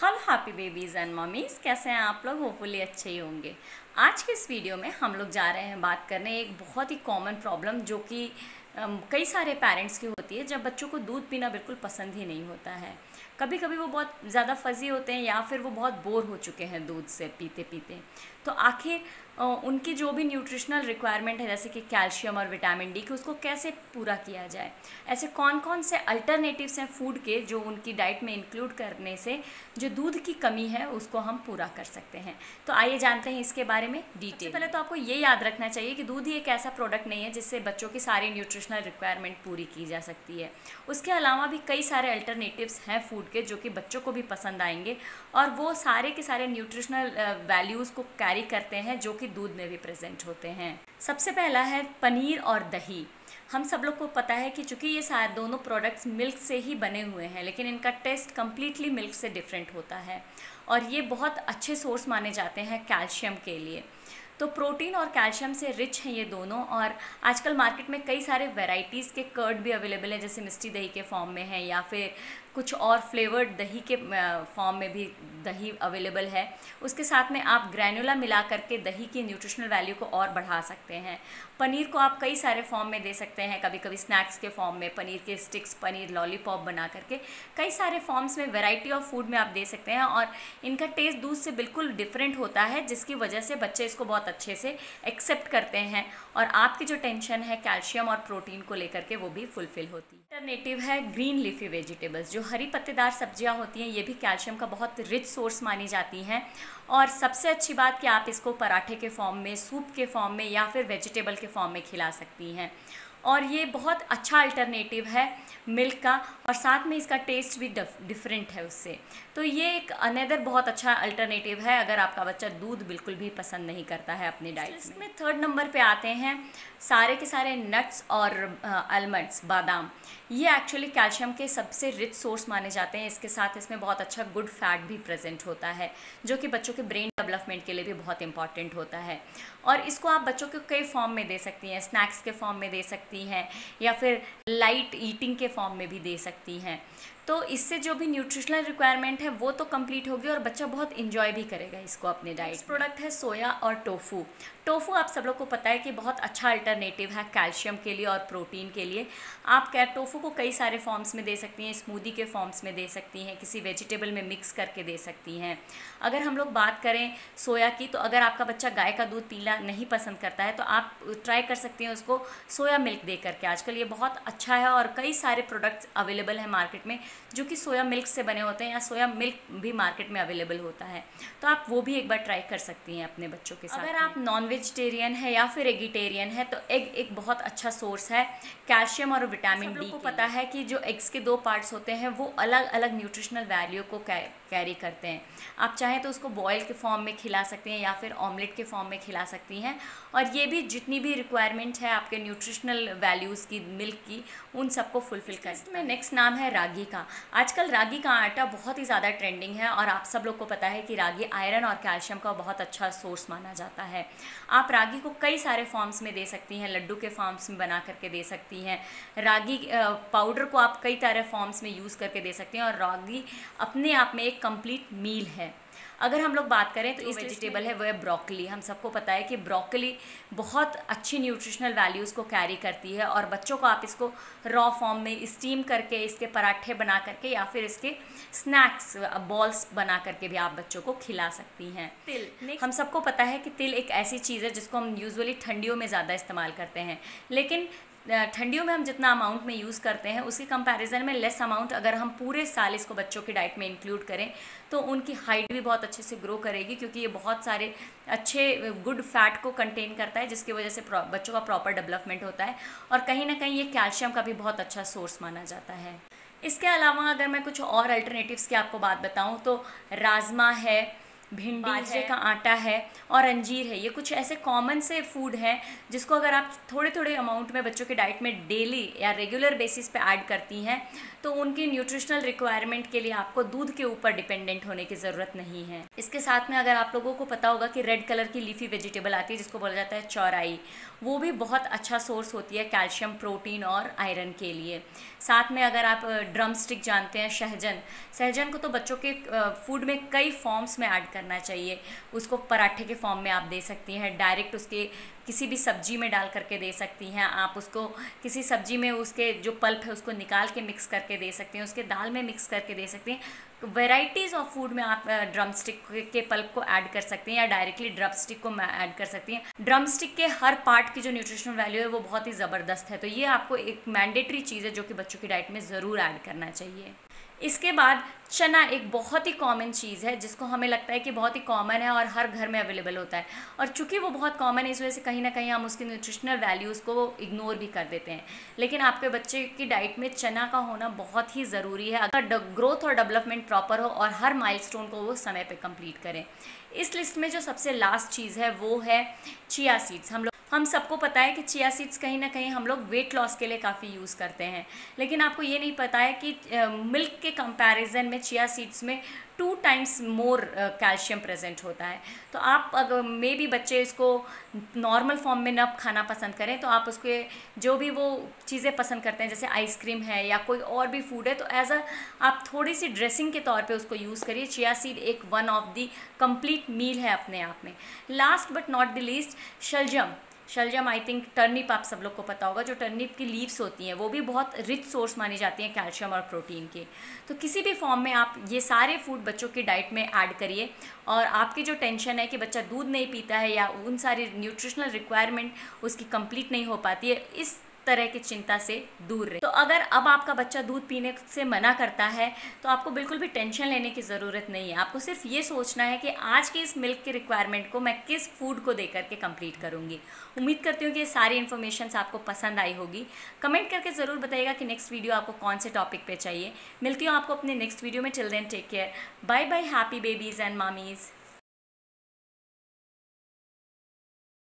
Hello happy babies and mummy's, कैसे हैं आप लोग? होपफुली अच्छे ही होंगे। आज के इस वीडियो में हम लोग जा रहे हैं बात करने एक बहुत ही कॉमन प्रॉब्लम जो कि कई सारे पेरेंट्स की होती है, जब बच्चों को दूध पीना बिल्कुल पसंद ही नहीं होता है। कभी कभी वो बहुत ज़्यादा फजी होते हैं या फिर वो बहुत बोर हो चुके हैं दूध से पीते पीते। तो आखिर उनकी जो भी न्यूट्रिशनल रिक्वायरमेंट है, जैसे कि कैल्शियम और विटामिन डी की, उसको कैसे पूरा किया जाए। ऐसे कौन कौन से अल्टरनेटिव्स हैं फूड के जो उनकी डाइट में इंक्लूड करने से जो दूध की कमी है उसको हम पूरा कर सकते हैं। तो आइए जानते हैं इसके बारे में डिटेल। पहले तो आपको ये याद रखना चाहिए कि दूध ही एक ऐसा प्रोडक्ट नहीं है जिससे बच्चों की सारी न्यूट्रिशनल रिक्वायरमेंट पूरी की जा सकती है। उसके अलावा भी कई सारे अल्टरनेटिव्स हैं फूड के जो कि बच्चों को भी पसंद आएंगे और वो सारे के सारे न्यूट्रिशनल वैल्यूज़ को कैरी करते हैं जो कि दूध में भी प्रेजेंट होते हैं। सबसे पहला है पनीर और दही। हम सब लोग को पता है कि चूँकि ये सारे दोनों प्रोडक्ट्स मिल्क से ही बने हुए हैं, लेकिन इनका टेस्ट कम्प्लीटली मिल्क से डिफरेंट होता है और ये बहुत अच्छे सोर्स माने जाते हैं कैल्शियम के लिए। तो प्रोटीन और कैल्शियम से रिच हैं ये दोनों। और आजकल मार्केट में कई सारे वैरायटीज़ के कर्ड भी अवेलेबल हैं, जैसे मिष्टी दही के फॉर्म में है या फिर कुछ और फ्लेवर्ड दही के फॉर्म में भी दही अवेलेबल है। उसके साथ में आप ग्रैनुला मिला करके दही की न्यूट्रिशनल वैल्यू को और बढ़ा सकते हैं। पनीर को आप कई सारे फॉर्म में दे सकते हैं, कभी कभी स्नैक्स के फॉर्म में, पनीर के स्टिक्स, पनीर लॉलीपॉप बना करके कई सारे फॉर्म्स में वैरायटी ऑफ फूड में आप दे सकते हैं। और इनका टेस्ट दूध से बिल्कुल डिफरेंट होता है, जिसकी वजह से बच्चे इसको बहुत अच्छे से एक्सेप्ट करते हैं और आपकी जो टेंशन है कैल्शियम और प्रोटीन को लेकर के वो भी फुलफिल होती है। अल्टरनेटिव है ग्रीन लीफी वेजिटेबल्स। जो हरी पत्तेदार सब्जियां होती हैं ये भी कैल्शियम का बहुत रिच सोर्स मानी जाती हैं। और सबसे अच्छी बात कि आप इसको पराठे के फॉर्म में, सूप के फॉर्म में या फिर वेजिटेबल के फॉर्म में खिला सकती हैं। और ये बहुत अच्छा अल्टरनेटिव है मिल्क का और साथ में इसका टेस्ट भी डिफरेंट है उससे। तो ये एक अनदर बहुत अच्छा अल्टरनेटिव है अगर आपका बच्चा दूध बिल्कुल भी पसंद नहीं करता है अपनी डाइट में। इसमें थर्ड नंबर पे आते हैं सारे के सारे नट्स और आलमंड्स, बादाम। ये एक्चुअली कैल्शियम के सबसे रिच सोर्स माने जाते हैं। इसके साथ इसमें बहुत अच्छा गुड फैट भी प्रेजेंट होता है जो कि बच्चों के ब्रेन डेवलपमेंट के लिए भी बहुत इंपॉर्टेंट होता है। और इसको आप बच्चों को कई फॉर्म में दे सकती हैं, स्नैक्स के फॉर्म में दे सकती हैं या फिर लाइट ईटिंग के फॉर्म में भी दे सकती हैं। तो इससे जो भी न्यूट्रिशनल रिक्वायरमेंट है वो तो कंप्लीट होगी और बच्चा बहुत इंजॉय भी करेगा इसको अपने डाइट। प्रोडक्ट है सोया और टोफू। टोफू आप सब लोग को पता है कि बहुत अच्छा अल्टरनेटिव है कैल्शियम के लिए और प्रोटीन के लिए। आप टोफू को कई सारे फॉर्म्स में दे सकती हैं, स्मूदी के फॉर्म्स में दे सकती हैं, किसी वेजिटेबल में मिक्स करके दे सकती हैं। अगर हम लोग बात करें सोया की, तो अगर आपका बच्चा गाय का दूध पीना नहीं पसंद करता है तो आप ट्राई कर सकती हैं उसको सोया मिल्क दे करके। आजकल ये बहुत अच्छा है और कई सारे प्रोडक्ट्स अवेलेबल हैं मार्केट में जो कि सोया मिल्क से बने होते हैं या सोया मिल्क भी मार्केट में अवेलेबल होता है। तो आप वो भी एक बार ट्राई कर सकती हैं अपने बच्चों के साथ। अगर आप नॉन वेजिटेरियन है या फिर एगिटेरियन है तो एग एक बहुत अच्छा सोर्स है कैल्शियम और विटामिन डी। को पता है कि जो एग्स के दो पार्ट्स होते हैं वो अलग अलग न्यूट्रिशनल वैल्यू को कैरी करते हैं। आप चाहें तो उसको बॉयल के फॉर्म में खिला सकते हैं या फिर ऑमलेट के फॉर्म में खिला सकती हैं। और ये भी जितनी भी रिक्वायरमेंट है आपके न्यूट्रिशनल वैल्यूज़ की मिल्क की, उन सबको फुलफिल करता है। नेक्स्ट नाम है रागी का। आजकल रागी का आटा बहुत ही ज़्यादा ट्रेंडिंग है और आप सब लोग को पता है कि रागी आयरन और कैल्शियम का बहुत अच्छा सोर्स माना जाता है। आप रागी को कई सारे फॉर्म्स में दे सकती हैं, लड्डू के फॉर्म्स में बना करके दे सकती हैं। रागी पाउडर को आप कई तरह फॉर्म्स में यूज़ करके दे सकती हैं और रागी अपने आप में एक कंप्लीट मील है। अगर हम लोग बात करें तो इस वेजिटेबल है वो है ब्रोकली। हम सबको पता है कि ब्रोकली बहुत अच्छी न्यूट्रिशनल वैल्यूज़ को कैरी करती है और बच्चों को आप इसको रॉ फॉर्म में स्टीम करके इसके पराठे बना करके या फिर इसके स्नैक्स बॉल्स बना करके भी आप बच्चों को खिला सकती हैं। तिल, हम सबको पता है कि तिल एक ऐसी चीज़ है जिसको हम यूजुअली ठंडियों में ज़्यादा इस्तेमाल करते हैं, लेकिन ठंडियों में हम जितना अमाउंट में यूज़ करते हैं उसके कंपैरिजन में लेस अमाउंट अगर हम पूरे साल इसको बच्चों की डाइट में इंक्लूड करें तो उनकी हाइट भी बहुत अच्छे से ग्रो करेगी, क्योंकि ये बहुत सारे अच्छे गुड फैट को कंटेन करता है जिसकी वजह से बच्चों का प्रॉपर डेवलपमेंट होता है। और कहीं ना कहीं ये कैल्शियम का भी बहुत अच्छा सोर्स माना जाता है। इसके अलावा अगर मैं कुछ और अल्टरनेटिव्स की आपको बात बताऊँ तो राजमा है, भिंडी, बाजरे का आटा है और अंजीर है। ये कुछ ऐसे कॉमन से फूड हैं जिसको अगर आप थोड़े थोड़े अमाउंट में बच्चों के डाइट में डेली या रेगुलर बेसिस पे ऐड करती हैं तो उनकी न्यूट्रिशनल रिक्वायरमेंट के लिए आपको दूध के ऊपर डिपेंडेंट होने की ज़रूरत नहीं है। इसके साथ में अगर आप लोगों को पता होगा कि रेड कलर की लीफी वेजिटेबल आती है जिसको बोला जाता है चौराई, वो भी बहुत अच्छा सोर्स होती है कैल्शियम, प्रोटीन और आयरन के लिए। साथ में अगर आप ड्रम स्टिक जानते हैं, सहजन को तो बच्चों के फूड में कई फॉर्म्स में ऐड करना चाहिए। उसको पराठे के फॉर्म में आप दे सकती हैं, डायरेक्ट उसके किसी भी सब्जी में डाल करके दे सकती हैं। आप उसको किसी सब्जी में उसके जो पल्प है उसको निकाल के मिक्स करके दे सकती हैं, उसके दाल में मिक्स करके दे सकती हैं। वेराइटीज़ ऑफ फूड में आप ड्रम स्टिक के पल्प को ऐड कर सकती हैं या डायरेक्टली ड्रम स्टिक को ऐड कर सकती हैं। ड्रम स्टिक के हर पार्ट की जो न्यूट्रिशनल वैल्यू है वो बहुत ही ज़बरदस्त है, तो ये आपको एक मैंडेटरी चीज़ है जो कि बच्चों की डाइट में ज़रूर ऐड करना चाहिए। इसके बाद चना एक बहुत ही कॉमन चीज़ है जिसको हमें लगता है कि बहुत ही कॉमन है और हर घर में अवेलेबल होता है, और चूंकि वो बहुत कॉमन है इस वजह से कहीं ना कहीं हम उसकी न्यूट्रिशनल वैल्यूज़ को इग्नोर भी कर देते हैं। लेकिन आपके बच्चे की डाइट में चना का होना बहुत ही ज़रूरी है अगर ग्रोथ और डेवलपमेंट प्रॉपर हो और हर माइलस्टोन को वो समय पर कंप्लीट करें। इस लिस्ट में जो सबसे लास्ट चीज़ है वो है चिया सीड्स। हम सबको पता है कि चिया सीड्स कहीं ना कहीं हम लोग वेट लॉस के लिए काफ़ी यूज़ करते हैं, लेकिन आपको ये नहीं पता है कि मिल्क के कंपैरिजन में चिया सीड्स में 2 टाइम्स मोर कैल्शियम प्रेजेंट होता है। तो आप अगर मे बी बच्चे इसको नॉर्मल फॉर्म में न खाना पसंद करें तो आप उसके जो भी वो चीज़ें पसंद करते हैं जैसे आइसक्रीम है या कोई और भी फूड है तो एज आप थोड़ी सी ड्रेसिंग के तौर पे उसको यूज़ करिए। चिया सीड एक one of the complete meal है अपने आप में। Last but not the least, शलजम आई थिंक टर्निप आप सब लोग को पता होगा, जो टर्निप की लीव्स होती हैं वो भी बहुत रिच सोर्स मानी जाती हैं कैल्शियम और प्रोटीन के। तो किसी भी फॉर्म में आप ये सारे फूड बच्चों की डाइट में ऐड करिए और आपकी जो टेंशन है कि बच्चा दूध नहीं पीता है या उन सारी न्यूट्रिशनल रिक्वायरमेंट उसकी कंप्लीट नहीं हो पाती है, इस तरह की चिंता से दूर रहे। तो अगर अब आपका बच्चा दूध पीने से मना करता है तो आपको बिल्कुल भी टेंशन लेने की ज़रूरत नहीं है। आपको सिर्फ ये सोचना है कि आज की इस मिल्क की रिक्वायरमेंट को मैं किस फूड को दे करके कंप्लीट करूँगी। उम्मीद करती हूँ कि ये सारी इन्फॉर्मेशन आपको पसंद आई होगी। कमेंट करके ज़रूर बताइएगा कि नेक्स्ट वीडियो आपको कौन से टॉपिक पे चाहिए। मिलती हूँ आपको अपने नेक्स्ट वीडियो में। Till then take care, bye bye, happy babies and मामीज़।